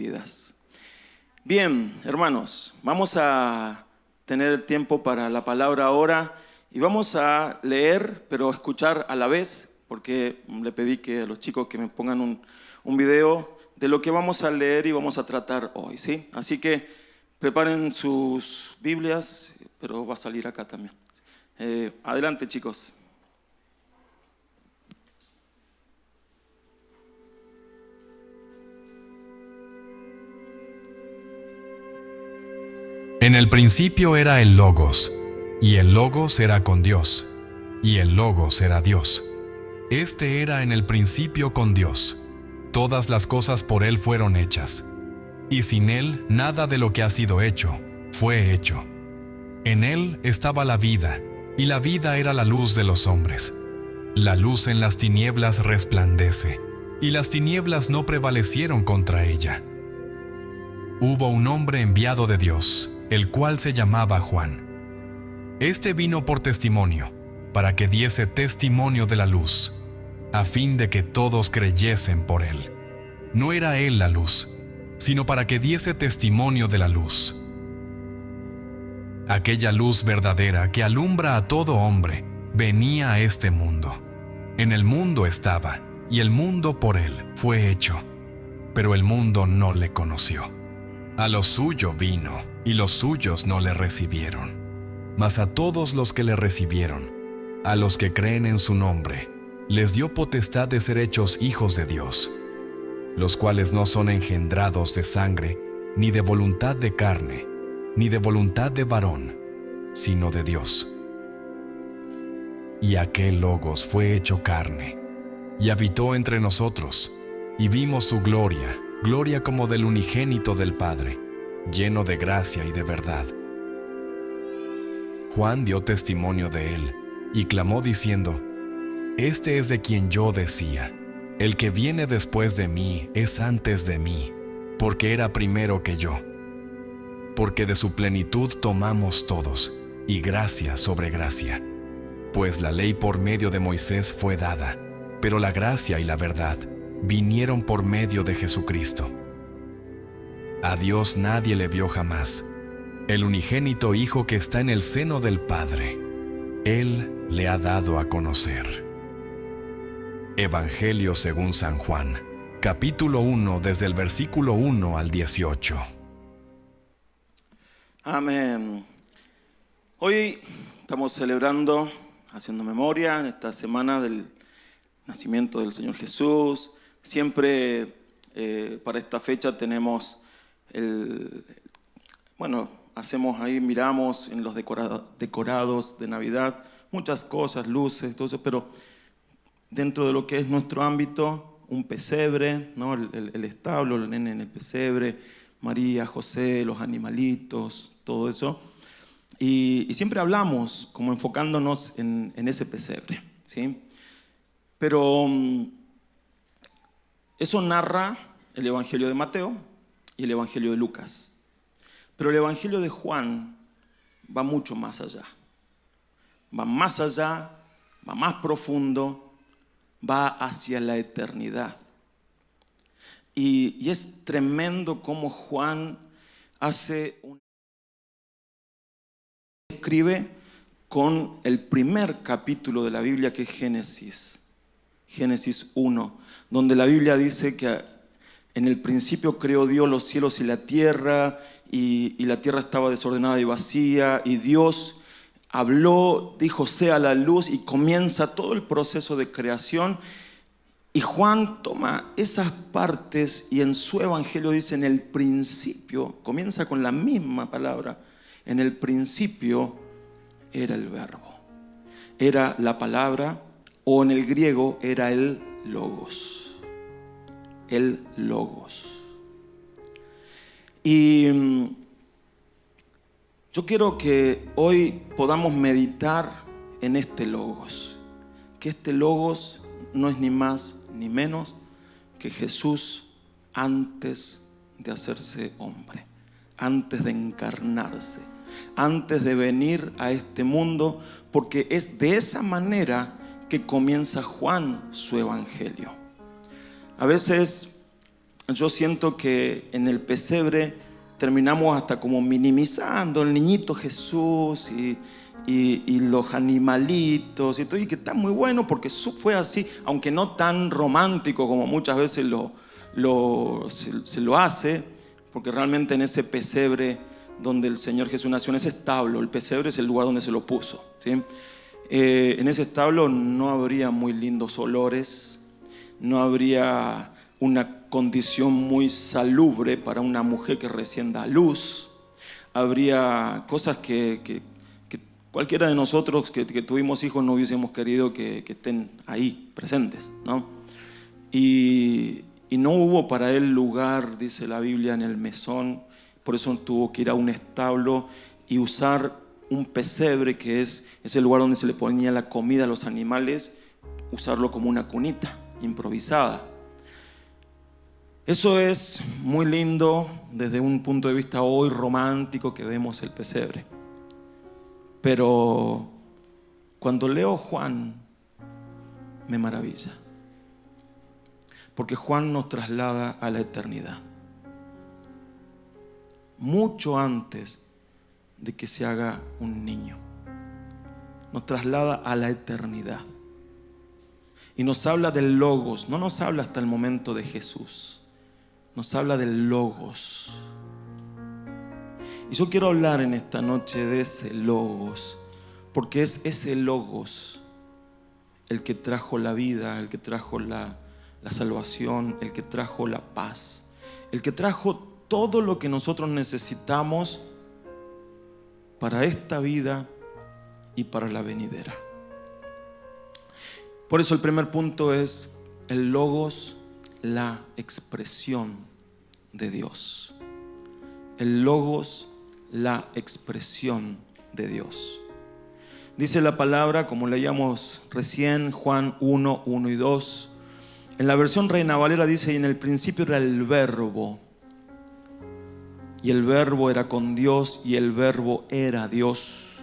vidas. Bien, hermanos, vamos a tener tiempo para la palabra ahora y vamos a leer, pero escuchar a la vez, porque le pedí que a los chicos que me pongan un video de lo que vamos a leer y vamos a tratar hoy, ¿sí? Así que preparen sus Biblias, pero va a salir acá también. Adelante, chicos. En el principio era el Logos, y el Logos era con Dios, y el Logos era Dios. Este era en el principio con Dios. Todas las cosas por Él fueron hechas, y sin Él nada de lo que ha sido hecho fue hecho. En Él estaba la vida, y la vida era la luz de los hombres. La luz en las tinieblas resplandece, y las tinieblas no prevalecieron contra ella. Hubo un hombre enviado de Dios, el cual se llamaba Juan. Este vino por testimonio, para que diese testimonio de la luz, a fin de que todos creyesen por él. No era él la luz, sino para que diese testimonio de la luz. Aquella luz verdadera que alumbra a todo hombre, venía a este mundo. En el mundo estaba, y el mundo por él fue hecho, pero el mundo no le conoció. A lo suyo vino, y los suyos no le recibieron. Mas a todos los que le recibieron, a los que creen en su nombre, les dio potestad de ser hechos hijos de Dios, los cuales no son engendrados de sangre, ni de voluntad de carne, ni de voluntad de varón, sino de Dios. Y aquel Logos fue hecho carne, y habitó entre nosotros, y vimos su gloria, gloria como del unigénito del Padre, lleno de gracia y de verdad. Juan dio testimonio de él, y clamó diciendo: Este es de quien yo decía, el que viene después de mí es antes de mí, porque era primero que yo. Porque de su plenitud tomamos todos, y gracia sobre gracia. Pues la ley por medio de Moisés fue dada, pero la gracia y la verdad vinieron por medio de Jesucristo. A Dios nadie le vio jamás. El unigénito Hijo que está en el seno del Padre, Él le ha dado a conocer. Evangelio según San Juan, capítulo 1, desde el versículo 1 al 18. Amén. Hoy estamos celebrando, haciendo memoria en esta semana del nacimiento del Señor Jesús. Siempre para esta fecha tenemos hacemos ahí, miramos en los decorados de Navidad, muchas cosas, luces, todo eso, pero dentro de lo que es nuestro ámbito, un pesebre, ¿no? el establo, el nene en el pesebre, María, José, los animalitos, todo eso. Y siempre hablamos como enfocándonos en ese pesebre, ¿sí? Pero eso narra el Evangelio de Mateo y el Evangelio de Lucas. Pero el Evangelio de Juan va mucho más allá. Va más allá, va más profundo, va hacia la eternidad. Y es tremendo cómo Juan escribe con el primer capítulo de la Biblia, que es Génesis 1, donde la Biblia dice que en el principio creó Dios los cielos y la tierra, y la tierra estaba desordenada y vacía, y Dios habló, dijo sea la luz, y comienza todo el proceso de creación. Y Juan toma esas partes y en su evangelio dice: en el principio, comienza con la misma palabra, en el principio era el verbo, era la palabra, o en el griego era el logos. El logos. Y yo quiero que hoy podamos meditar en este logos, que este logos no es ni más ni menos que Jesús antes de hacerse hombre, antes de encarnarse, antes de venir a este mundo, porque es de esa manera que comienza Juan su evangelio. A veces yo siento que en el pesebre terminamos hasta como minimizando el niñito Jesús y los animalitos y todo, y que está muy bueno porque fue así, aunque no tan romántico como muchas veces se lo hace, porque realmente en ese pesebre donde el Señor Jesús nació, en ese establo, el pesebre es el lugar donde se lo puso, ¿sí? En ese establo no habría muy lindos olores, no habría una condición muy salubre para una mujer que recién da luz, habría cosas que cualquiera de nosotros que tuvimos hijos no hubiésemos querido que estén ahí presentes, ¿no? Y no hubo para él lugar, dice la Biblia, en el mesón. Por eso tuvo que ir a un establo y usar un pesebre, que es el lugar donde se le ponía la comida a los animales, usarlo como una cunita improvisada. Eso es muy lindo desde un punto de vista hoy romántico que vemos el pesebre. Pero cuando leo Juan, me maravilla. Porque Juan nos traslada a la eternidad. Mucho antes de que se haga un niño. Nos traslada a la eternidad. Y nos habla del Logos. No nos habla hasta el momento de Jesús. Nos habla del Logos. Y yo quiero hablar en esta noche de ese Logos. Porque es ese Logos el que trajo la vida, el que trajo la salvación, el que trajo la paz, el que trajo todo lo que nosotros necesitamos para esta vida y para la venidera. Por eso el primer punto es el Logos, la expresión de Dios. El Logos, la expresión de Dios. Dice la palabra, como leíamos recién, Juan 1, 1 y 2. En la versión Reina Valera dice: y en el principio era el Verbo, y el Verbo era con Dios, y el Verbo era Dios.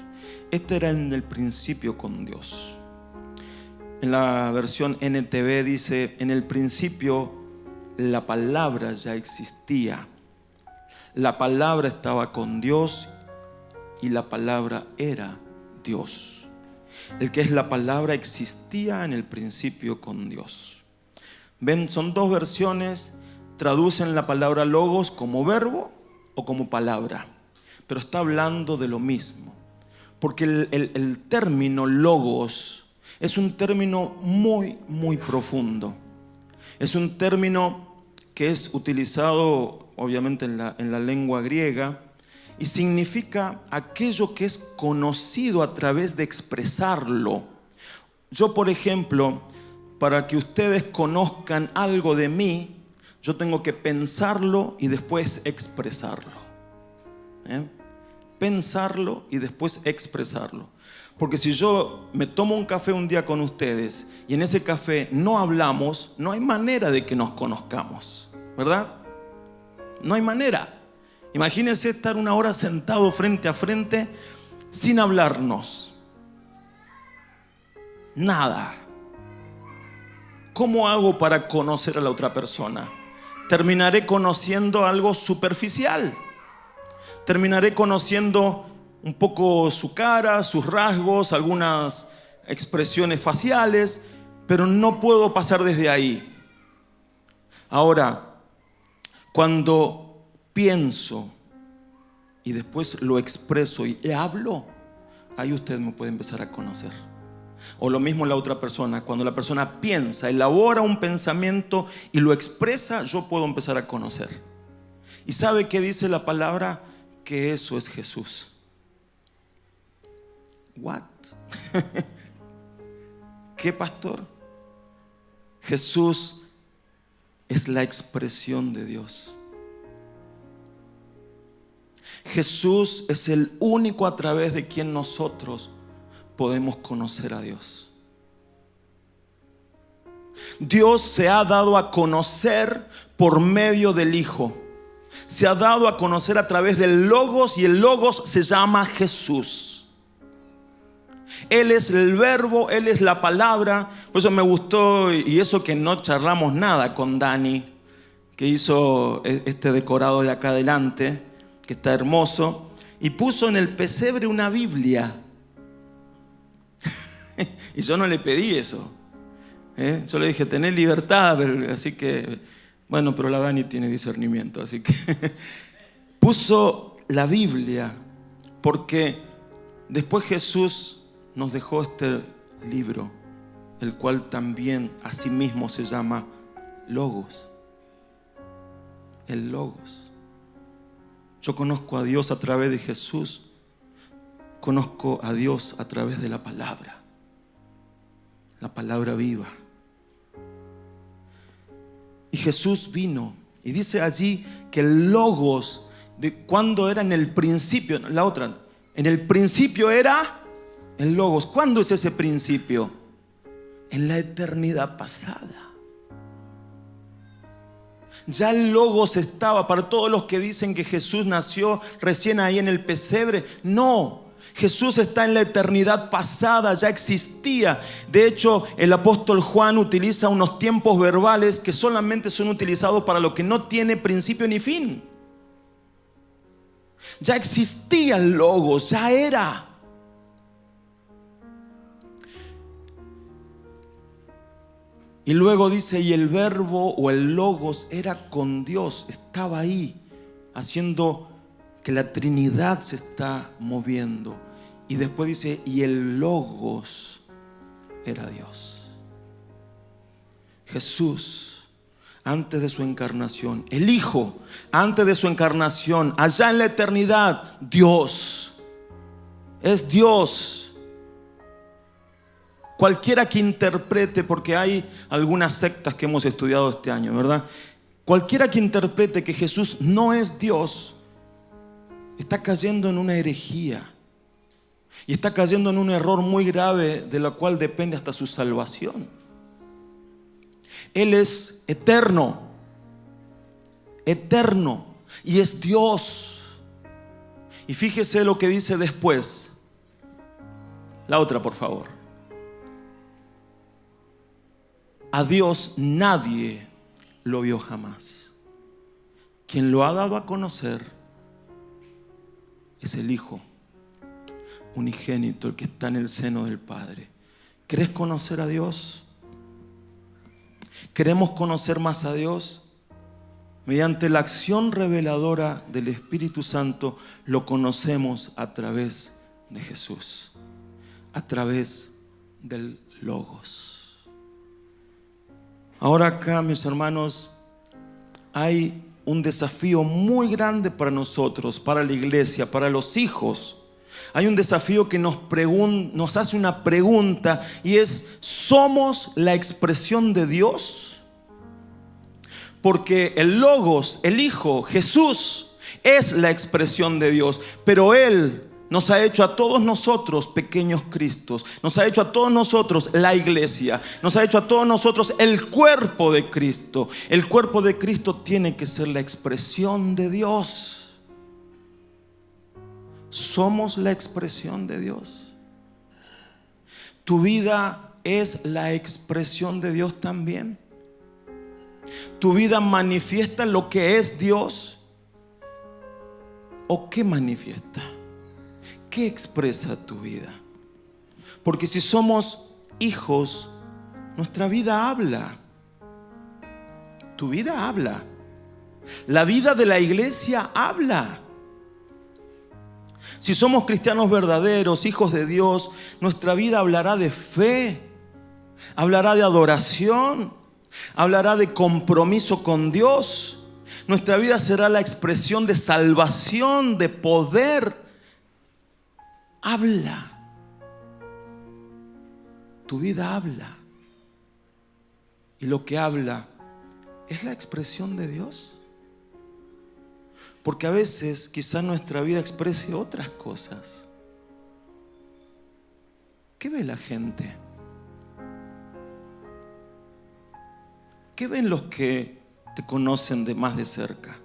Este era en el principio con Dios. En la versión NTV dice: en el principio la palabra ya existía. La palabra estaba con Dios y la palabra era Dios. El que es la palabra existía en el principio con Dios. Ven, son dos versiones, traducen la palabra logos como verbo o como palabra, pero está hablando de lo mismo, porque el término logos es un término muy, muy profundo. Es un término que es utilizado obviamente en la lengua griega y significa aquello que es conocido a través de expresarlo. Yo, por ejemplo, para que ustedes conozcan algo de mí, yo tengo que pensarlo y después expresarlo. Pensarlo y después expresarlo. Porque si yo me tomo un café un día con ustedes y en ese café no hablamos, no hay manera de que nos conozcamos, ¿verdad? No hay manera. Imagínense estar una hora sentado frente a frente sin hablarnos. Nada. ¿Cómo hago para conocer a la otra persona? Terminaré conociendo algo superficial. Terminaré conociendo un poco su cara, sus rasgos, algunas expresiones faciales, pero no puedo pasar desde ahí. Ahora, cuando pienso y después lo expreso y hablo, ahí usted me puede empezar a conocer. O lo mismo la otra persona, cuando la persona piensa, elabora un pensamiento y lo expresa, yo puedo empezar a conocer. ¿Y sabe qué dice la palabra? Que eso es Jesús. ¿What? ¿Qué, pastor? Jesús es la expresión de Dios. Jesús es el único a través de quien nosotros podemos conocer a Dios. Dios se ha dado a conocer por medio del Hijo. Se ha dado a conocer a través del Logos, y el Logos se llama Jesús. Él es el verbo, Él es la palabra. Por eso me gustó, y eso que no charlamos nada con Dani, que hizo este decorado de acá adelante, que está hermoso, y puso en el pesebre una Biblia. Y yo no le pedí eso. Yo le dije, tenés libertad, así que, bueno, pero la Dani tiene discernimiento, así que puso la Biblia, porque después Jesús nos dejó este libro, el cual también asimismo se llama Logos. El Logos. Yo conozco a Dios a través de Jesús, conozco a Dios a través de la palabra viva. Y Jesús vino y dice allí que el Logos, de cuando era en el principio, la otra, en el principio era el Logos. ¿Cuándo es ese principio? En la eternidad pasada. Ya el Logos estaba. Para todos los que dicen que Jesús nació recién ahí en el pesebre, no. Jesús está en la eternidad pasada, ya existía. De hecho, el apóstol Juan utiliza unos tiempos verbales que solamente son utilizados para lo que no tiene principio ni fin. Ya existía el Logos, ya era. Y luego dice, y el verbo o el Logos era con Dios, estaba ahí, haciendo que la Trinidad se está moviendo. Y después dice, y el Logos era Dios. Jesús, antes de su encarnación, el Hijo, antes de su encarnación, allá en la eternidad, Dios, es Dios. Cualquiera que interprete, porque hay algunas sectas que hemos estudiado este año, ¿verdad? Cualquiera que interprete que Jesús no es Dios, está cayendo en una herejía. Y está cayendo en un error muy grave de la cual depende hasta su salvación. Él es eterno, eterno, y es Dios. Y fíjese lo que dice después. La otra, por favor. A Dios nadie lo vio jamás. Quien lo ha dado a conocer es el Hijo unigénito, el que está en el seno del Padre. ¿Querés conocer a Dios? ¿Queremos conocer más a Dios? Mediante la acción reveladora del Espíritu Santo lo conocemos a través de Jesús, a través del Logos. Ahora acá, mis hermanos, hay un desafío muy grande para nosotros, para la iglesia, para los hijos. Hay un desafío que nos hace una pregunta, y es: ¿somos la expresión de Dios? Porque el Logos, el Hijo, Jesús, es la expresión de Dios, pero Él nos ha hecho a todos nosotros pequeños Cristos, nos ha hecho a todos nosotros la iglesia, nos ha hecho a todos nosotros el cuerpo de Cristo. El cuerpo de Cristo tiene que ser la expresión de Dios. Somos la expresión de Dios. Tu vida es la expresión de Dios también. Tu vida manifiesta lo que es Dios. ¿O qué manifiesta? ¿Qué expresa tu vida? Porque si somos hijos, nuestra vida habla. Tu vida habla. La vida de la iglesia habla. Si somos cristianos verdaderos, hijos de Dios, nuestra vida hablará de fe, hablará de adoración, hablará de compromiso con Dios. Nuestra vida será la expresión de salvación, de poder. Habla. Tu vida habla. Y lo que habla es la expresión de Dios. Porque a veces quizá nuestra vida exprese otras cosas. ¿Qué ve la gente? ¿Qué ven los que te conocen de más de cerca?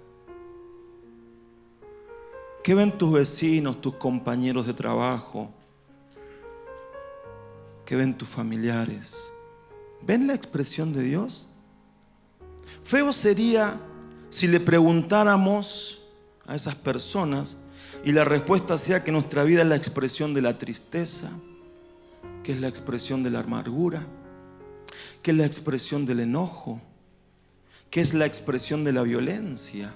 ¿Qué ven tus vecinos, tus compañeros de trabajo? ¿Qué ven tus familiares? ¿Ven la expresión de Dios? Feo sería si le preguntáramos a esas personas y la respuesta sea que nuestra vida es la expresión de la tristeza, que es la expresión de la amargura, que es la expresión del enojo, que es la expresión de la violencia,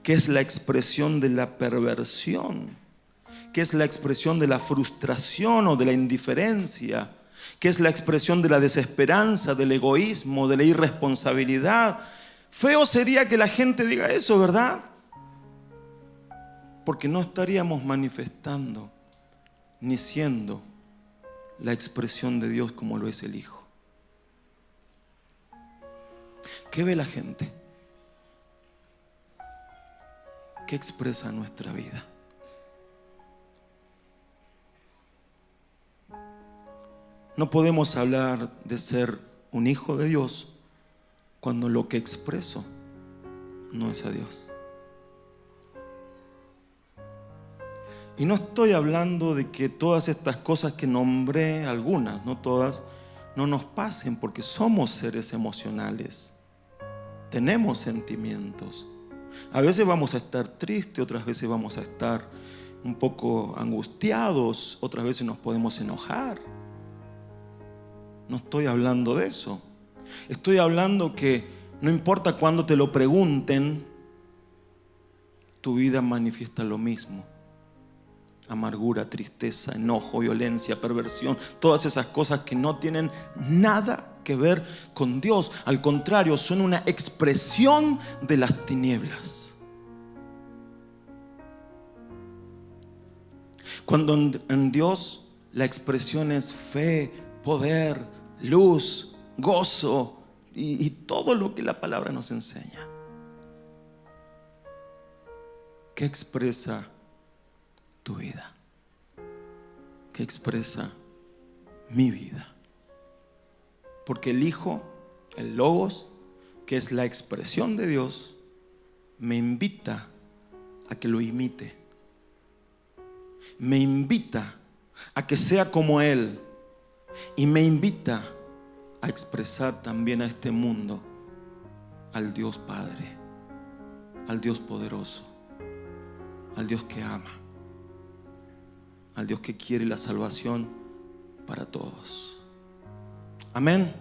que es la expresión de la perversión, que es la expresión de la frustración o de la indiferencia, que es la expresión de la desesperanza, del egoísmo, de la irresponsabilidad. Feo sería que la gente diga eso, ¿verdad? Porque no estaríamos manifestando ni siendo la expresión de Dios como lo es el Hijo. ¿Qué ve la gente? ¿Qué expresa nuestra vida? No podemos hablar de ser un hijo de Dios cuando lo que expreso no es a Dios. Y no estoy hablando de que todas estas cosas que nombré, algunas, no todas, no nos pasen, porque somos seres emocionales. Tenemos sentimientos. A veces vamos a estar tristes, otras veces vamos a estar un poco angustiados, otras veces nos podemos enojar. No estoy hablando de eso. Estoy hablando que no importa cuándo te lo pregunten, tu vida manifiesta lo mismo. Amargura, tristeza, enojo, violencia, perversión, todas esas cosas que no tienen nada que ver con Dios. Al contrario, son una expresión de las tinieblas. Cuando en Dios la expresión es fe, poder, luz, gozo y todo lo que la palabra nos enseña. ¿Qué expresa tu vida? ¿Qué expresa mi vida? Porque el Hijo, el Logos, que es la expresión de Dios, me invita a que lo imite. Me invita a que sea como Él. Y me invita a expresar también a este mundo al Dios Padre, al Dios poderoso, al Dios que ama, al Dios que quiere la salvación para todos. Amén.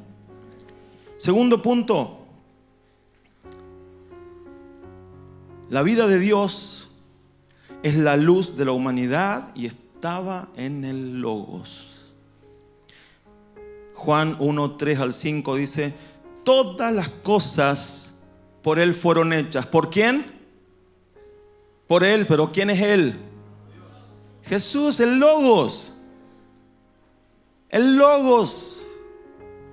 Segundo punto. La vida de Dios es la luz de la humanidad y estaba en el Logos. Juan 1, 3 al 5 dice: todas las cosas por Él fueron hechas. ¿Por quién? Por Él. ¿Pero quién es Él? Jesús, el Logos. El Logos.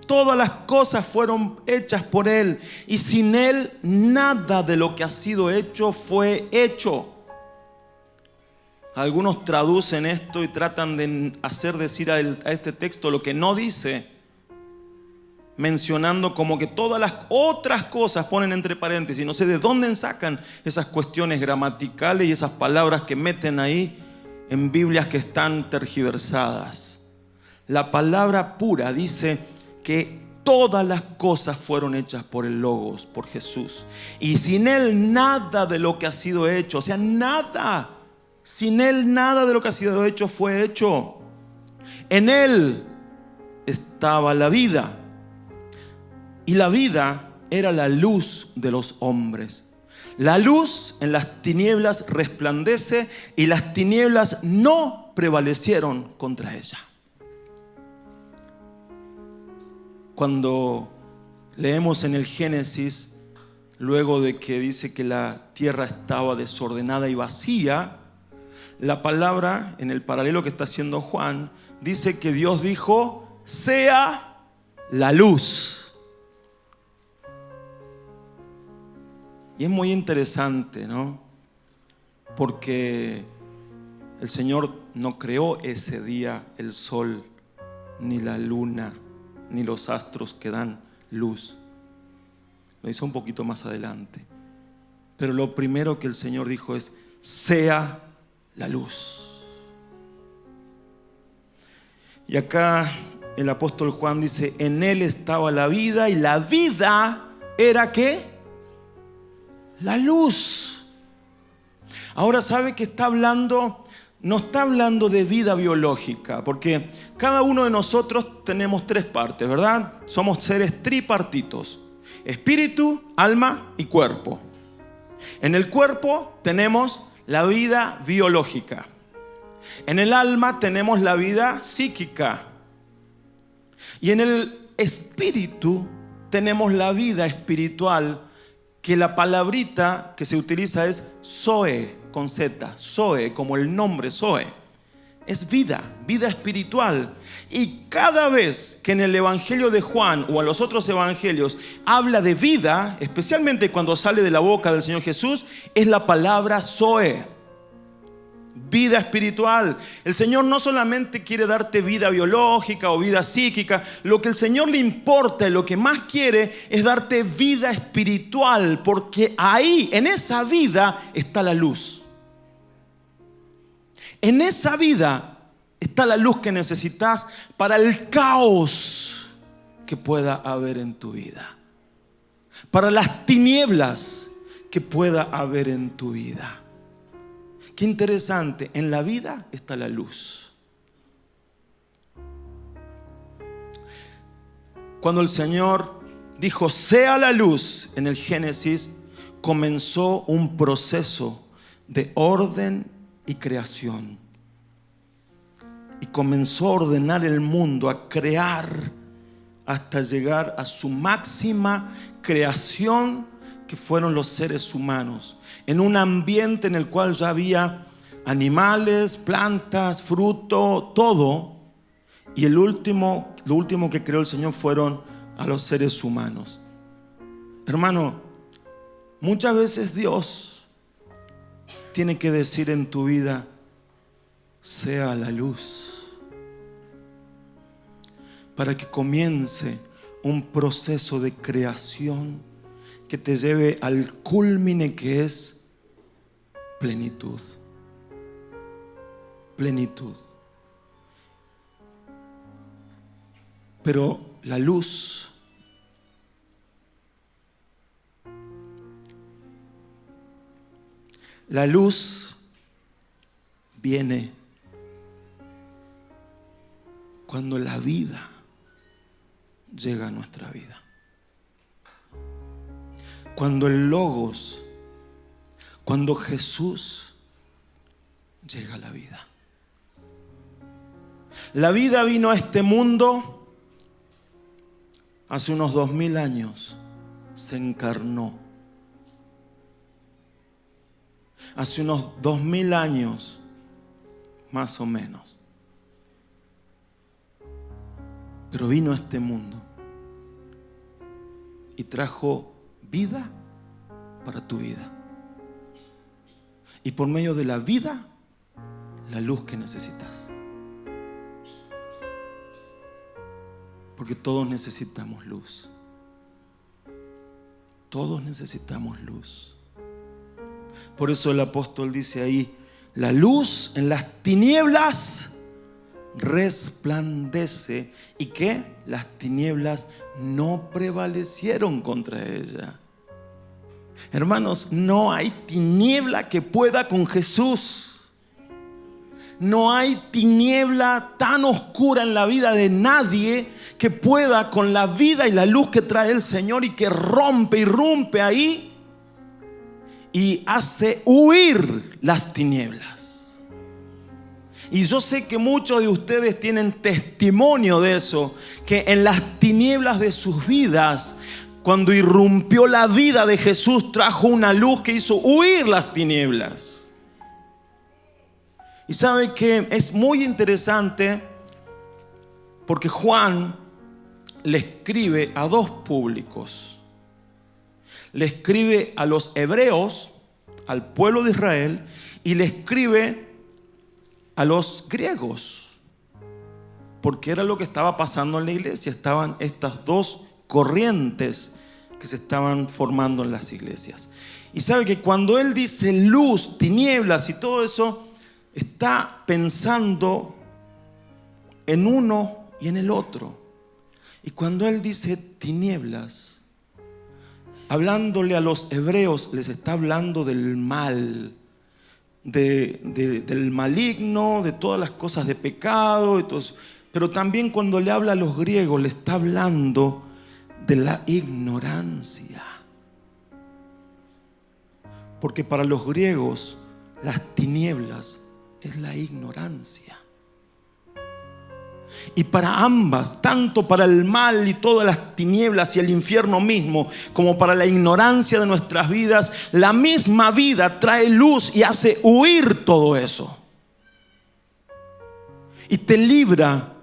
Todas las cosas fueron hechas por Él. Y sin Él nada de lo que ha sido hecho fue hecho. Algunos traducen esto y tratan de hacer decir a este texto lo que no dice, mencionando como que todas las otras cosas, ponen entre paréntesis. No sé de dónde sacan esas cuestiones gramaticales y esas palabras que meten ahí en Biblias que están tergiversadas. La palabra pura dice que todas las cosas fueron hechas por el Logos, por Jesús. Y sin Él nada de lo que ha sido hecho, o sea, nada. Sin Él nada de lo que ha sido hecho fue hecho. En Él estaba la vida. Y la vida era la luz de los hombres. La luz en las tinieblas resplandece y las tinieblas no prevalecieron contra ella. Cuando leemos en el Génesis, luego de que dice que la tierra estaba desordenada y vacía, la palabra, en el paralelo que está haciendo Juan, dice que Dios dijo: sea la luz. Y es muy interesante, ¿no? Porque el Señor no creó ese día el sol, ni la luna, ni los astros que dan luz. Lo hizo un poquito más adelante. Pero lo primero que el Señor dijo es: sea la luz. Y acá el apóstol Juan dice: en Él estaba la vida y la vida era ¿qué? la luz. Ahora sabe que está hablando, no está hablando de vida biológica, porque cada uno de nosotros tenemos tres partes, ¿verdad? Somos seres tripartitos: espíritu, alma y cuerpo. En el cuerpo tenemos la vida biológica. En el alma tenemos la vida psíquica. Y en el espíritu tenemos la vida espiritual, que la palabrita que se utiliza es Zoe, con Z, Zoe, como el nombre Zoe. Es vida, vida espiritual. Y cada vez que en el Evangelio de Juan o en los otros evangelios habla de vida, especialmente cuando sale de la boca del Señor Jesús, es la palabra Zoe, vida espiritual. El Señor no solamente quiere darte vida biológica o vida psíquica. Lo que el Señor le importa y lo que más quiere es darte vida espiritual, porque ahí, en esa vida, está la luz. En esa vida está la luz que necesitas para el caos que pueda haber en tu vida, para las tinieblas que pueda haber en tu vida. Qué interesante, en la vida está la luz. Cuando el Señor dijo sea la luz en el Génesis, comenzó un proceso de orden y creación. Y comenzó a ordenar el mundo, a crear hasta llegar a su máxima creación, que fueron los seres humanos, en un ambiente en el cual ya había animales, plantas, fruto, todo. Y lo último que creó el Señor fueron a los seres humanos. Hermano, muchas veces Dios tiene que decir en tu vida, sea la luz, para que comience un proceso de creación que te lleve al culmine, que es plenitud. Plenitud. Pero la luz viene cuando la vida llega a nuestra vida. Cuando el Logos, cuando Jesús llega a la vida. La vida vino a este mundo hace unos 2000 años, se encarnó. Hace unos 2000 años, más o menos. Pero vino a este mundo y trajo vida para tu vida. Y por medio de la vida, la luz que necesitas. Porque todos necesitamos luz. Todos necesitamos luz. Por eso el apóstol dice ahí, la luz en las tinieblas resplandece, y que las tinieblas no prevalecieron contra ella. Hermanos, no hay tiniebla que pueda con Jesús. No hay tiniebla tan oscura en la vida de nadie que pueda con la vida y la luz que trae el Señor, y que rompe, irrumpe ahí y hace huir las tinieblas. Y yo sé que muchos de ustedes tienen testimonio de eso, que en las tinieblas de sus vidas, cuando irrumpió la vida de Jesús, trajo una luz que hizo huir las tinieblas. Y sabe que es muy interesante, porque Juan le escribe a dos públicos. Le escribe a los hebreos, al pueblo de Israel, y le escribe a los griegos, porque era lo que estaba pasando en la iglesia. Estaban estas dos corrientes que se estaban formando en las iglesias. Y sabe que cuando él dice luz, tinieblas y todo eso, está pensando en uno y en el otro. Y cuando él dice tinieblas, hablándole a los hebreos, les está hablando del mal, del maligno, de todas las cosas de pecado, pero también cuando le habla a los griegos, le está hablando de la ignorancia. Porque para los griegos, las tinieblas es la ignorancia. Y para ambas, tanto para el mal y todas las tinieblas y el infierno mismo, como para la ignorancia de nuestras vidas, la misma vida trae luz y hace huir todo eso. Y te libra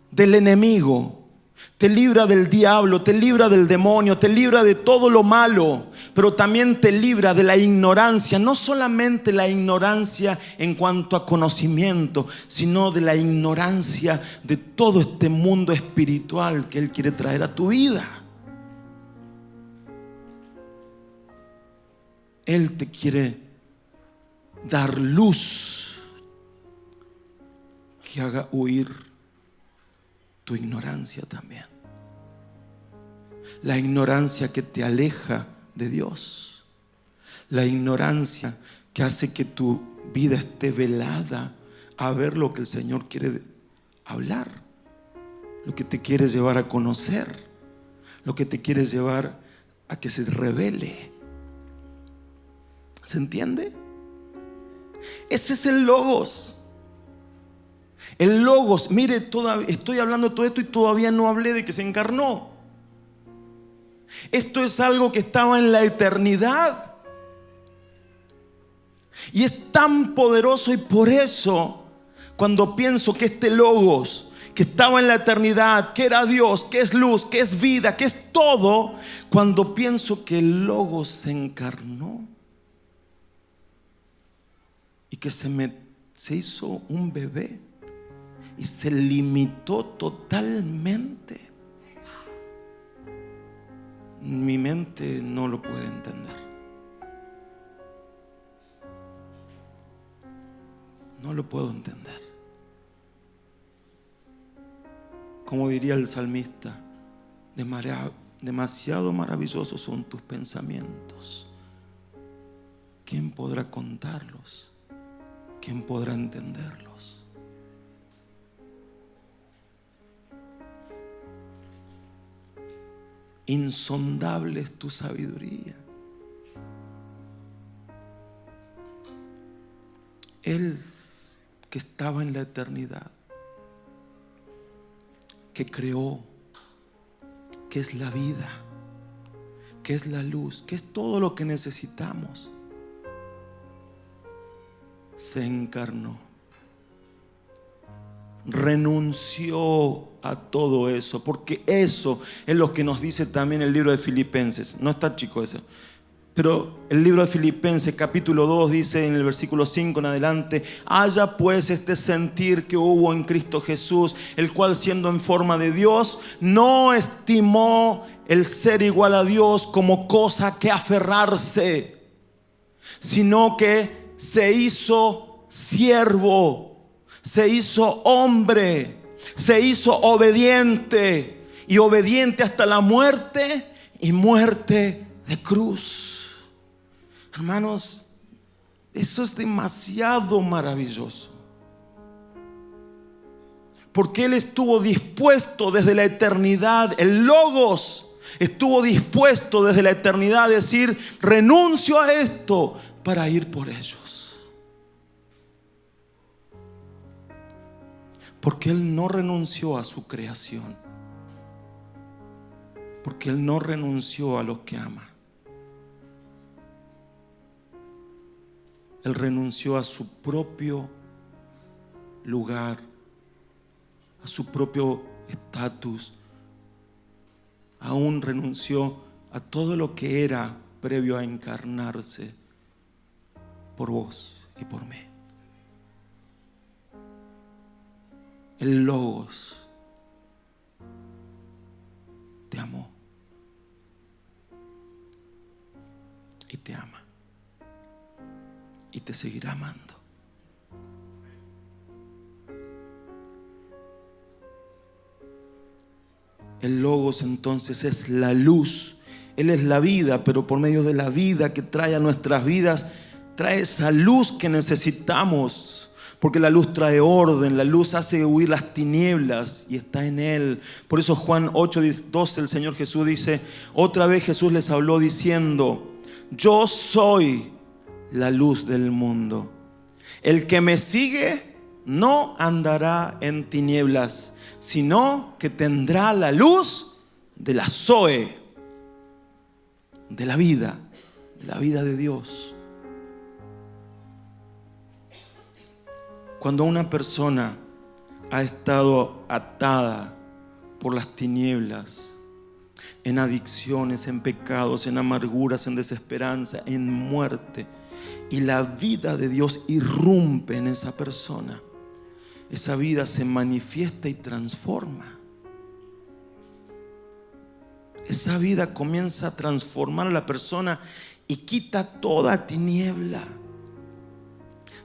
del enemigo, te libra del diablo, te libra del demonio, te libra de todo lo malo, pero también te libra de la ignorancia, no solamente la ignorancia en cuanto a conocimiento, sino de la ignorancia de todo este mundo espiritual que Él quiere traer a tu vida. Él te quiere dar luz que haga huir tu ignorancia también. La ignorancia que te aleja de Dios. La ignorancia que hace que tu vida esté velada a ver lo que el Señor quiere hablar, lo que te quiere llevar a conocer, lo que te quiere llevar a que se revele. ¿Se entiende? Ese es el Logos. El Logos, mire, estoy hablando de todo esto y todavía no hablé de que se encarnó. Esto es algo que estaba en la eternidad. Y es tan poderoso, y por eso cuando pienso que este Logos, que estaba en la eternidad, que era Dios, que es luz, que es vida, que es todo, cuando pienso que el Logos se encarnó y que se hizo un bebé y se limitó totalmente, mi mente no lo puede entender. No lo puedo entender. Como diría el salmista, demasiado maravillosos son tus pensamientos. ¿Quién podrá contarlos? ¿Quién podrá entenderlos? Insondable es tu sabiduría. Él que estaba en la eternidad, que creó, que es la vida, que es la luz, que es todo lo que necesitamos, se encarnó, renunció a todo eso, porque eso es lo que nos dice también el libro de Filipenses. No está chico ese, pero el libro de Filipenses capítulo 2 dice en el versículo 5 en adelante: haya pues este sentir que hubo en Cristo Jesús, el cual siendo en forma de Dios, no estimó el ser igual a Dios como cosa que aferrarse, sino que se hizo siervo, se hizo hombre, se hizo obediente, y obediente hasta la muerte, y muerte de cruz. Hermanos, eso es demasiado maravilloso, porque Él estuvo dispuesto desde la eternidad. El Logos estuvo dispuesto desde la eternidad a decir: renuncio a esto para ir por ellos. Porque Él no renunció a su creación, porque Él no renunció a los que ama. Él renunció a su propio lugar, a su propio estatus. Aún renunció a todo lo que era previo a encarnarse por vos y por mí. El Logos te amó y te ama y te seguirá amando. El Logos entonces es la luz Él es la vida, pero por medio de la vida que trae a nuestras vidas, trae esa luz que necesitamos. Porque la luz trae orden, la luz hace huir las tinieblas y está en Él. Por eso Juan 8:12 el Señor Jesús dice, otra vez Jesús les habló diciendo, yo soy la luz del mundo. El que me sigue no andará en tinieblas, sino que tendrá la luz de la Zoe, de la vida de Dios. Cuando una persona ha estado atada por las tinieblas, en adicciones, en pecados, en amarguras, en desesperanza, en muerte, y la vida de Dios irrumpe en esa persona, esa vida se manifiesta y transforma. Esa vida comienza a transformar a la persona y quita toda tiniebla.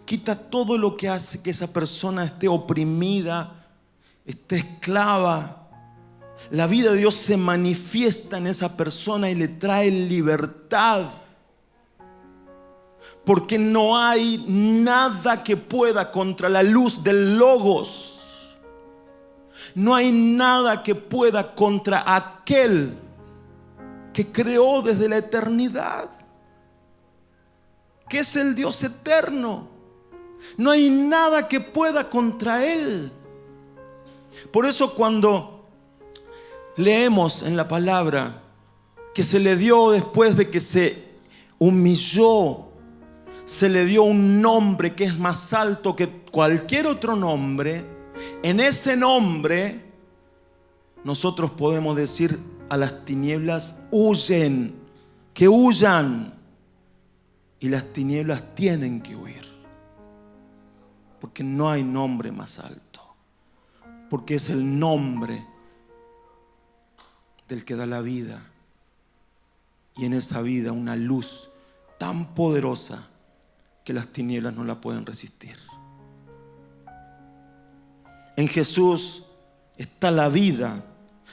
Quita todo lo que hace que esa persona esté oprimida, esté esclava. La vida de Dios se manifiesta en esa persona y le trae libertad. Porque no hay nada que pueda contra la luz del Logos. No hay nada que pueda contra aquel que creó desde la eternidad, que es el Dios eterno. No hay nada que pueda contra Él. Por eso cuando leemos en la palabra que se le dio después de que se humilló, se le dio un nombre que es más alto que cualquier otro nombre. En ese nombre nosotros podemos decir a las tinieblas, huyen, que huyan. Y las tinieblas tienen que huir. Porque no hay nombre más alto. Porque es el nombre del que da la vida. Y en esa vida una luz tan poderosa que las tinieblas no la pueden resistir. En Jesús está la vida.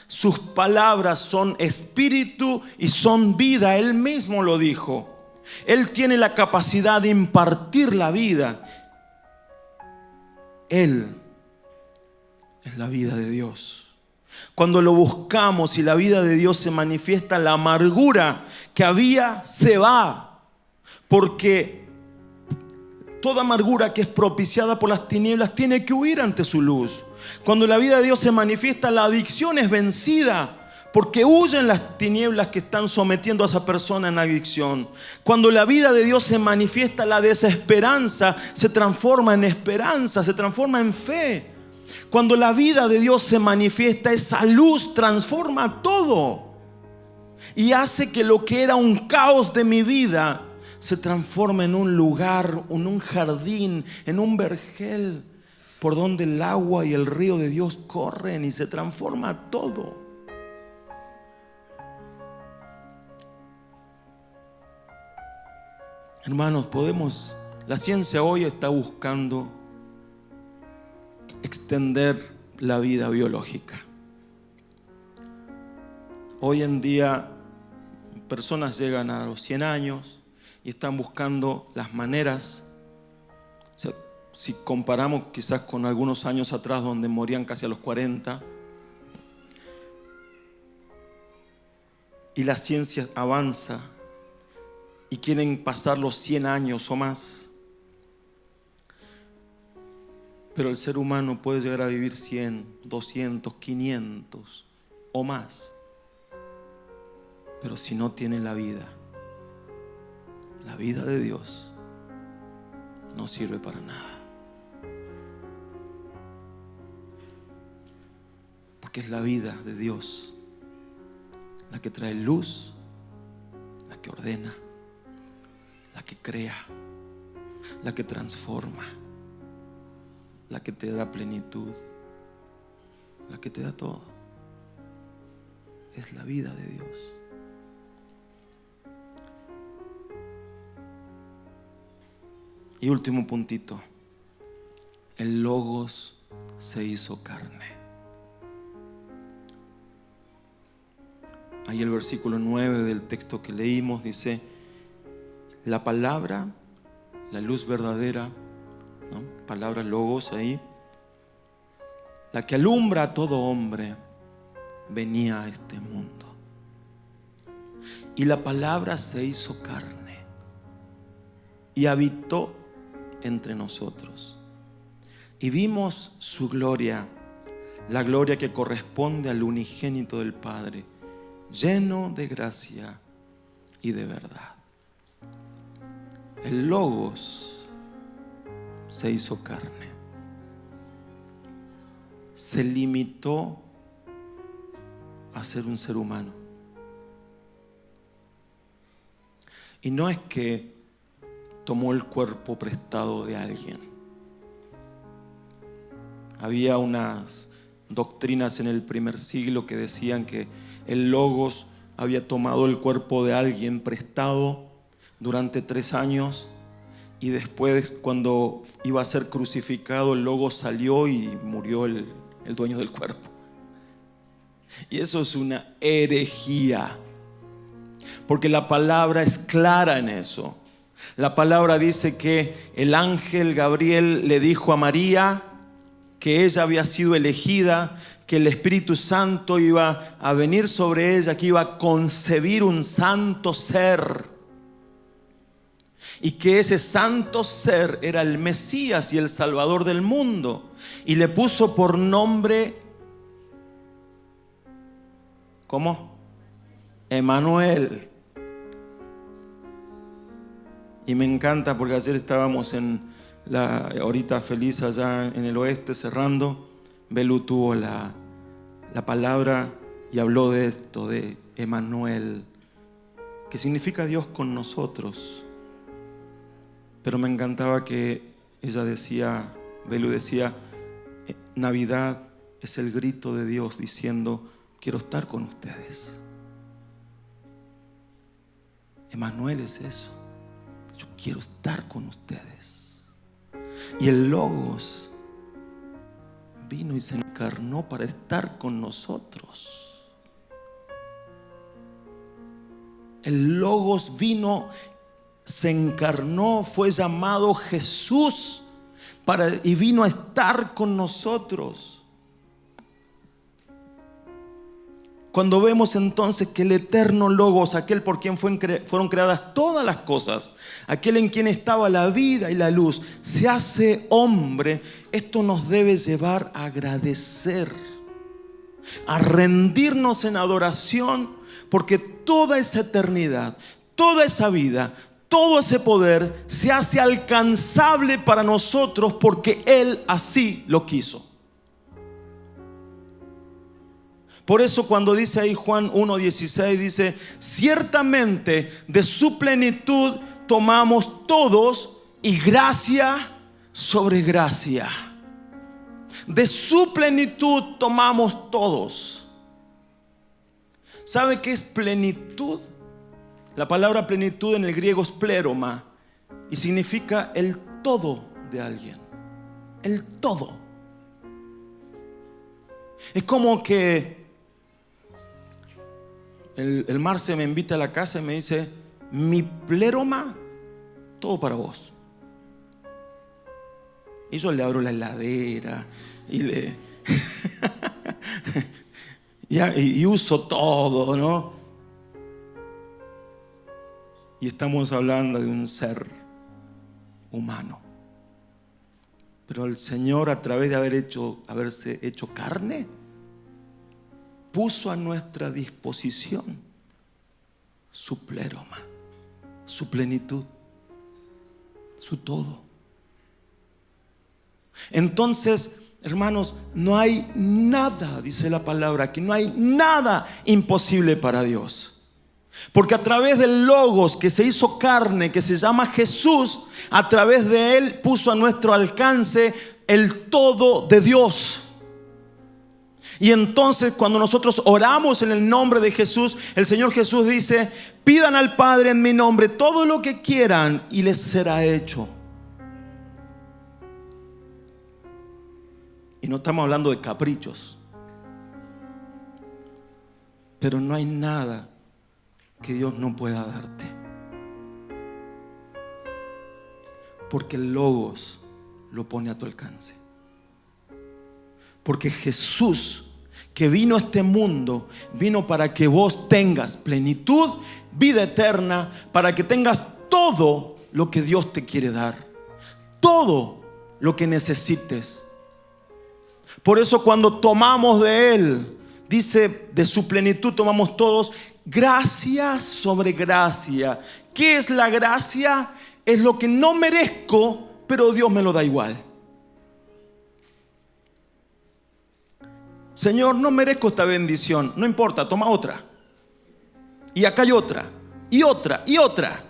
Sus palabras son espíritu y son vida. Él mismo lo dijo. Él tiene la capacidad de impartir la vida. Él es la vida de Dios. Cuando lo buscamos y la vida de Dios se manifiesta, la amargura que había se va. Porque toda amargura que es propiciada por las tinieblas tiene que huir ante su luz. Cuando la vida de Dios se manifiesta, la adicción es vencida. Porque huyen las tinieblas que están sometiendo a esa persona en adicción. Cuando la vida de Dios se manifiesta, la desesperanza se transforma en esperanza, se transforma en fe. Cuando la vida de Dios se manifiesta, esa luz transforma todo. Y hace que lo que era un caos de mi vida se transforme en un lugar, en un jardín, en un vergel, por donde el agua y el río de Dios corren y se transforma todo. Hermanos, la ciencia hoy está buscando extender la vida biológica. Hoy en día personas llegan a los 100 años y están buscando las maneras. O sea, si comparamos quizás con algunos años atrás donde morían casi a los 40, y la ciencia avanza y quieren pasar los 100 años o más. Pero el ser humano puede llegar a vivir 100, 200, 500 o más. Pero si no tiene la vida de Dios, no sirve para nada. Porque es la vida de Dios la que trae luz, la que ordena, la que crea, la que transforma, la que te da plenitud, la que te da todo. Es la vida de Dios. Y último puntito, el Logos se hizo carne. Ahí el versículo 9 del texto que leímos dice: la palabra, la luz verdadera, ¿no? Palabra logos ahí, la que alumbra a todo hombre, venía a este mundo. Y la palabra se hizo carne y habitó entre nosotros. Y vimos su gloria, la gloria que corresponde al unigénito del Padre, lleno de gracia y de verdad. El Logos se hizo carne. Se limitó a ser un ser humano. Y no es que tomó el cuerpo prestado de alguien. Había unas doctrinas en el primer siglo que decían que el Logos había tomado el cuerpo de alguien prestado durante 3 años, y después, cuando iba a ser crucificado, el Logos salió y murió el dueño del cuerpo. Y eso es una herejía, porque la palabra es clara en eso. La palabra dice que el ángel Gabriel le dijo a María que ella había sido elegida, que el Espíritu Santo iba a venir sobre ella, que iba a concebir un santo ser, y que ese santo ser era el Mesías y el Salvador del mundo. Y le puso por nombre, ¿cómo? Emmanuel. Y me encanta porque ayer estábamos en la horita feliz allá en el oeste cerrando. Belu tuvo la palabra y habló de esto, de Emmanuel, que significa Dios con nosotros. Pero me encantaba que ella decía, Belu decía, Navidad es el grito de Dios diciendo: quiero estar con ustedes. Emmanuel es eso. Yo quiero estar con ustedes. Y el Logos vino y se encarnó para estar con nosotros. El Logos vino, se encarnó, fue llamado Jesús y vino a estar con nosotros. Cuando vemos entonces que el eterno Logos, aquel por quien fueron creadas todas las cosas, aquel en quien estaba la vida y la luz, se hace hombre, esto nos debe llevar a agradecer, a rendirnos en adoración, porque toda esa eternidad, toda esa vida, todo ese poder se hace alcanzable para nosotros porque Él así lo quiso. Por eso cuando dice ahí Juan 1:16, dice: ciertamente de su plenitud tomamos todos, y gracia sobre gracia. De su plenitud tomamos todos. ¿Sabe qué es plenitud? La palabra plenitud en el griego es pleroma, y significa el todo de alguien. El todo. Es como que el Marce me invita a la casa y me dice: mi pleroma, todo para vos. Y yo le abro la heladera y le y uso todo, ¿no? Y estamos hablando de un ser humano. Pero el Señor, a través de haberse hecho carne, puso a nuestra disposición su pleroma, su plenitud, su todo. Entonces, hermanos, no hay nada, dice la palabra, que no hay nada imposible para Dios. Porque a través del Logos que se hizo carne, que se llama Jesús, a través de Él puso a nuestro alcance el todo de Dios. Y entonces cuando nosotros oramos en el nombre de Jesús, el Señor Jesús dice: pidan al Padre en mi nombre todo lo que quieran y les será hecho. Y no estamos hablando de caprichos. Pero no hay nada que Dios no pueda darte. Porque el Logos lo pone a tu alcance. Porque Jesús, que vino a este mundo, vino para que vos tengas plenitud, vida eterna, para que tengas todo lo que Dios te quiere dar, todo lo que necesites. Por eso cuando tomamos de Él, dice, de su plenitud tomamos todos, gracia sobre gracia. ¿Qué es la gracia? Es lo que no merezco, pero Dios me lo da igual. Señor, no merezco esta bendición. No importa, toma otra. Y acá hay otra, y otra, y otra.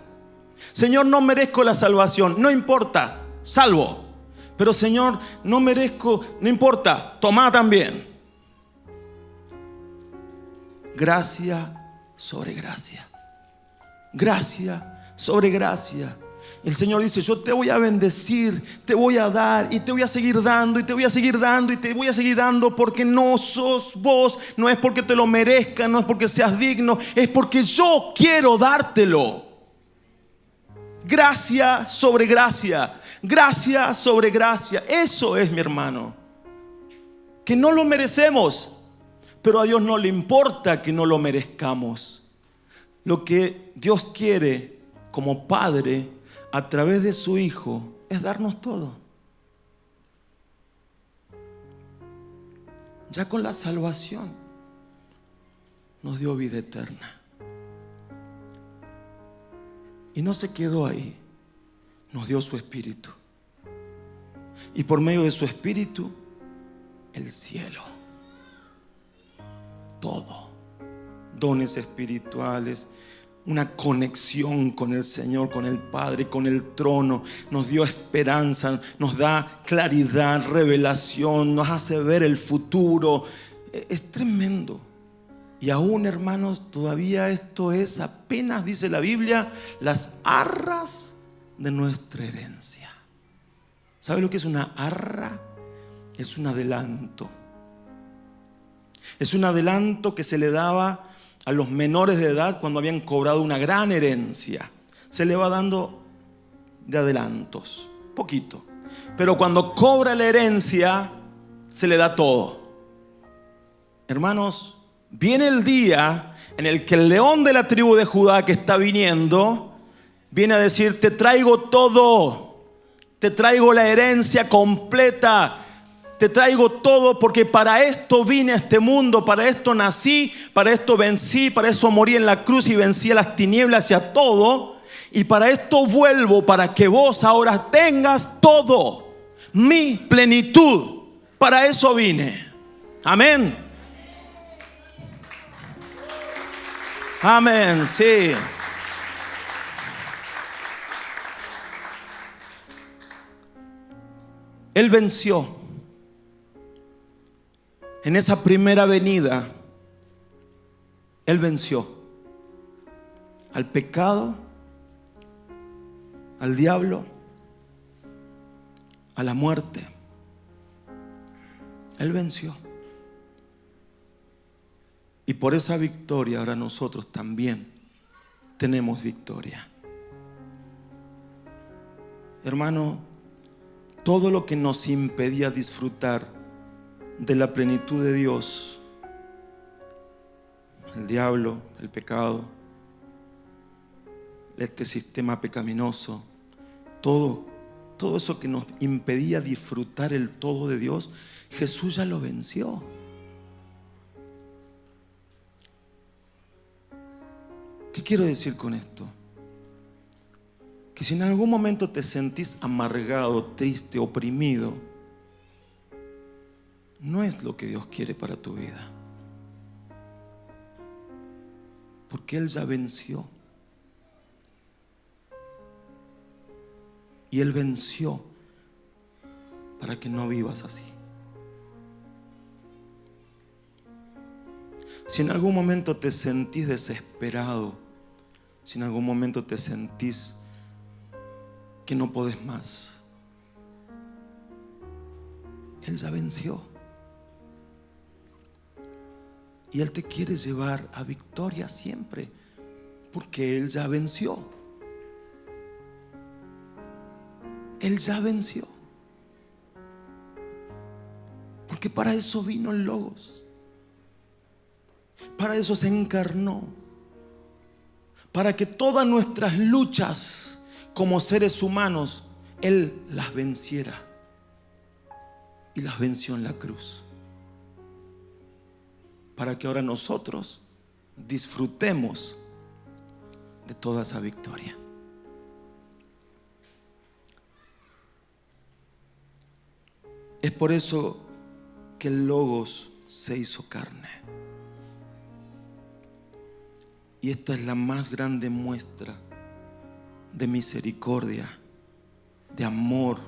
Señor, no merezco la salvación. No importa, salvo. Pero Señor, no merezco, no importa, toma también. Gracia sobre gracia. Gracia sobre gracia. El Señor dice, yo te voy a bendecir, te voy a dar y te voy a seguir dando y te voy a seguir dando y te voy a seguir dando, porque no sos vos, no es porque te lo merezcas, no es porque seas digno, es porque yo quiero dártelo. Gracia sobre gracia, gracia sobre gracia. Eso es, mi hermano, que no lo merecemos, pero a Dios no le importa que no lo merezcamos. Lo que Dios quiere como Padre a través de su Hijo es darnos todo. Ya con la salvación nos dio vida eterna. Y no se quedó ahí, nos dio su Espíritu. Y por medio de su Espíritu, el cielo. Todo. Dones espirituales, una conexión con el Señor, con el Padre, con el trono. Nos dio esperanza, nos da claridad, revelación, nos hace ver el futuro. Es tremendo. Y aún, hermanos, todavía esto es apenas, dice la Biblia, las arras de nuestra herencia. ¿Sabe lo que es una arra? Es un adelanto. Es un adelanto que se le daba a los menores de edad cuando habían cobrado una gran herencia. Se le va dando de adelantos, poquito. Pero cuando cobra la herencia, se le da todo. Hermanos, viene el día en el que el león de la tribu de Judá que está viniendo, viene a decir, te traigo todo, te traigo la herencia completa, te traigo todo, porque para esto vine a este mundo, para esto nací, para esto vencí, para eso morí en la cruz y vencí a las tinieblas y a todo, y para esto vuelvo, para que vos ahora tengas todo, mi plenitud, para eso vine. Amén. Amén, sí. Él venció. En esa primera venida, Él venció al pecado, al diablo, a la muerte. Él venció. Y por esa victoria ahora nosotros también tenemos victoria. Hermano, todo lo que nos impedía disfrutar de la plenitud de Dios, el diablo, el pecado, este sistema pecaminoso, todo eso que nos impedía disfrutar el todo de Dios, Jesús ya lo venció. ¿Qué quiero decir con esto? Que si en algún momento te sentís amargado, triste, oprimido, no es lo que Dios quiere para tu vida. Porque Él ya venció. Y Él venció para que no vivas así. Si en algún momento te sentís desesperado, si en algún momento te sentís que no podés más, Él ya venció. Y Él te quiere llevar a victoria siempre, porque Él ya venció. Él ya venció. Porque para eso vino el Logos. Para eso se encarnó. Para que todas nuestras luchas como seres humanos, Él las venciera. Y las venció en la cruz. Para que ahora nosotros disfrutemos de toda esa victoria. Es por eso que el Logos se hizo carne. Y esta es la más grande muestra de misericordia, de amor.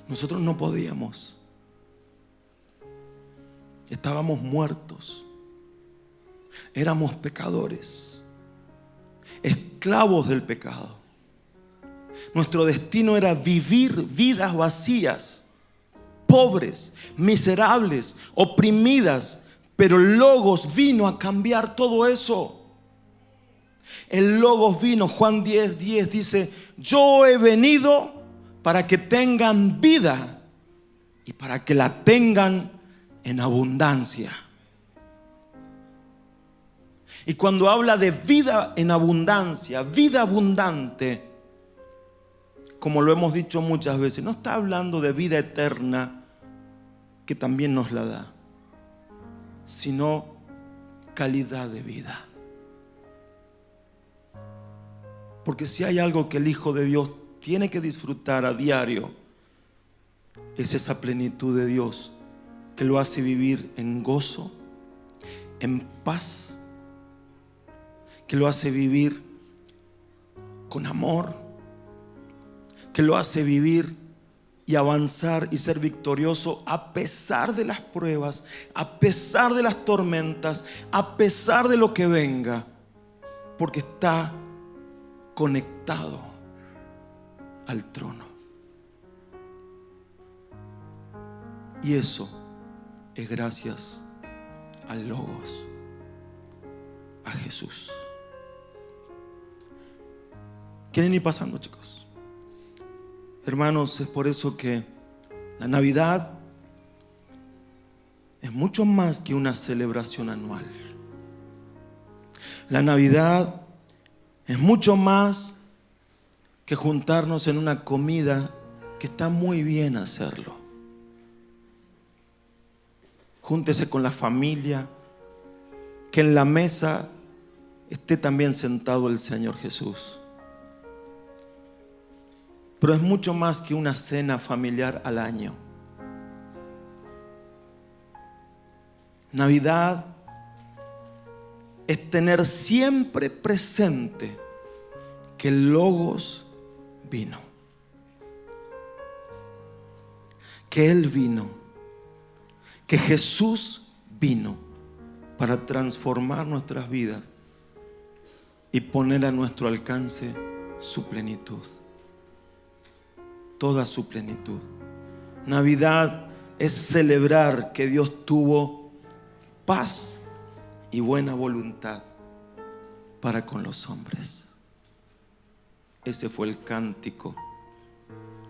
Nosotros no podíamos. Estábamos muertos. Éramos pecadores, esclavos del pecado. Nuestro destino era vivir vidas vacías, pobres, miserables, oprimidas. Pero el Logos vino a cambiar todo eso. El Logos vino, Juan 10:10 dice: yo he venido para que tengan vida y para que la tengan en abundancia. Y cuando habla de vida en abundancia, vida abundante, como lo hemos dicho muchas veces, no está hablando de vida eterna, que también nos la da, sino calidad de vida. Porque si hay algo que el Hijo de Dios tiene que disfrutar a diario, es esa plenitud de Dios que lo hace vivir en gozo, en paz, que lo hace vivir con amor, que lo hace vivir y avanzar y ser victorioso a pesar de las pruebas, a pesar de las tormentas, a pesar de lo que venga, porque está conectado al trono. Y eso es gracias al Logos, a Jesús. ¿Quieren ir pasando, chicos? Hermanos, es por eso que la Navidad es mucho más que una celebración anual. La Navidad es mucho más que juntarnos en una comida, que está muy bien hacerlo. Júntese con la familia, que en la mesa esté también sentado el Señor Jesús. Pero es mucho más que una cena familiar al año. Navidad es tener siempre presente que el Logos vino, que Él vino, que Jesús vino para transformar nuestras vidas y poner a nuestro alcance su plenitud. Toda su plenitud. Navidad es celebrar que Dios tuvo paz y buena voluntad para con los hombres. Ese fue el cántico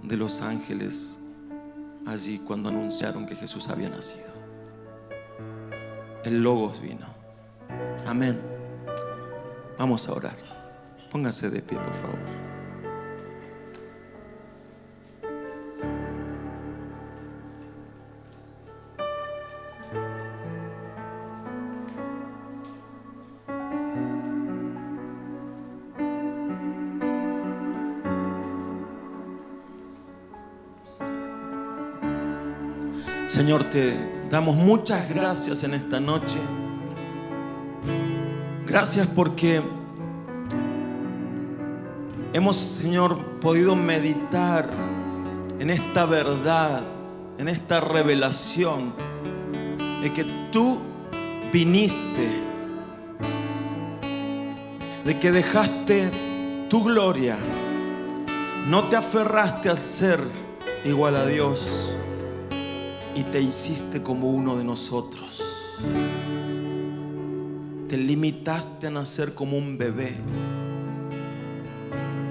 de los ángeles allí cuando anunciaron que Jesús había nacido. El Logos vino. Amén. Vamos a orar. Póngase de pie, por favor. Señor, te damos muchas gracias en esta noche. Gracias porque hemos, Señor, podido meditar en esta verdad, en esta revelación de que tú viniste, de que dejaste tu gloria, no te aferraste a ser igual a Dios y te hiciste como uno de nosotros. te limitaste a nacer como un bebé,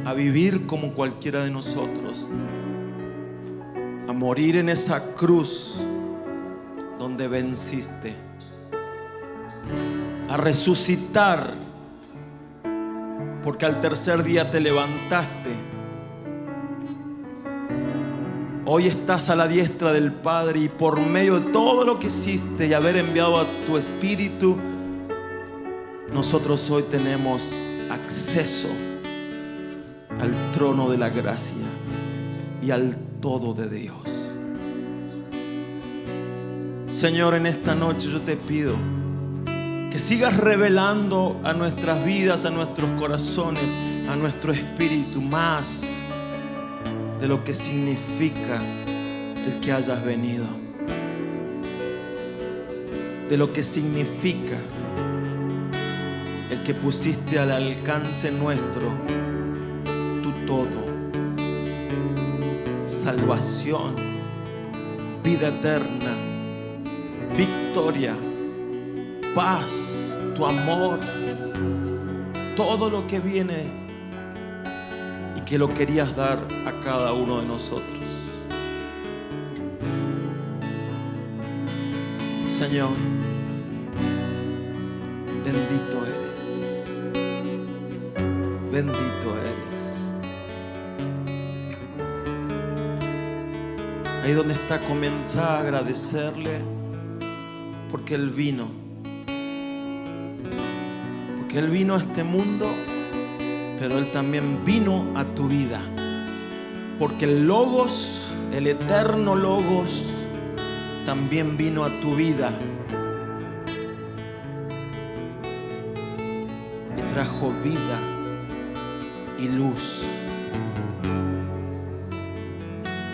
a vivir como cualquiera de nosotros, a morir en esa cruz donde venciste, a resucitar porque al tercer día te levantaste. Hoy estás a la diestra del Padre y por medio de todo lo que hiciste y haber enviado a tu Espíritu, nosotros hoy tenemos acceso al trono de la gracia y al todo de Dios. Señor, en esta noche yo te pido que sigas revelando a nuestras vidas, a nuestros corazones, a nuestro espíritu más de lo que significa el que hayas venido, de lo que significa el que pusiste al alcance nuestro tu todo, salvación, vida eterna, victoria, paz, tu amor, todo lo que viene y que lo querías dar a cada uno de nosotros. Señor, bendito eres, bendito eres. Ahí donde está, comienza a agradecerle porque Él vino. Porque Él vino a este mundo, pero Él también vino a tu vida. Porque el Logos, el eterno Logos, también vino a tu vida y trajo vida y luz.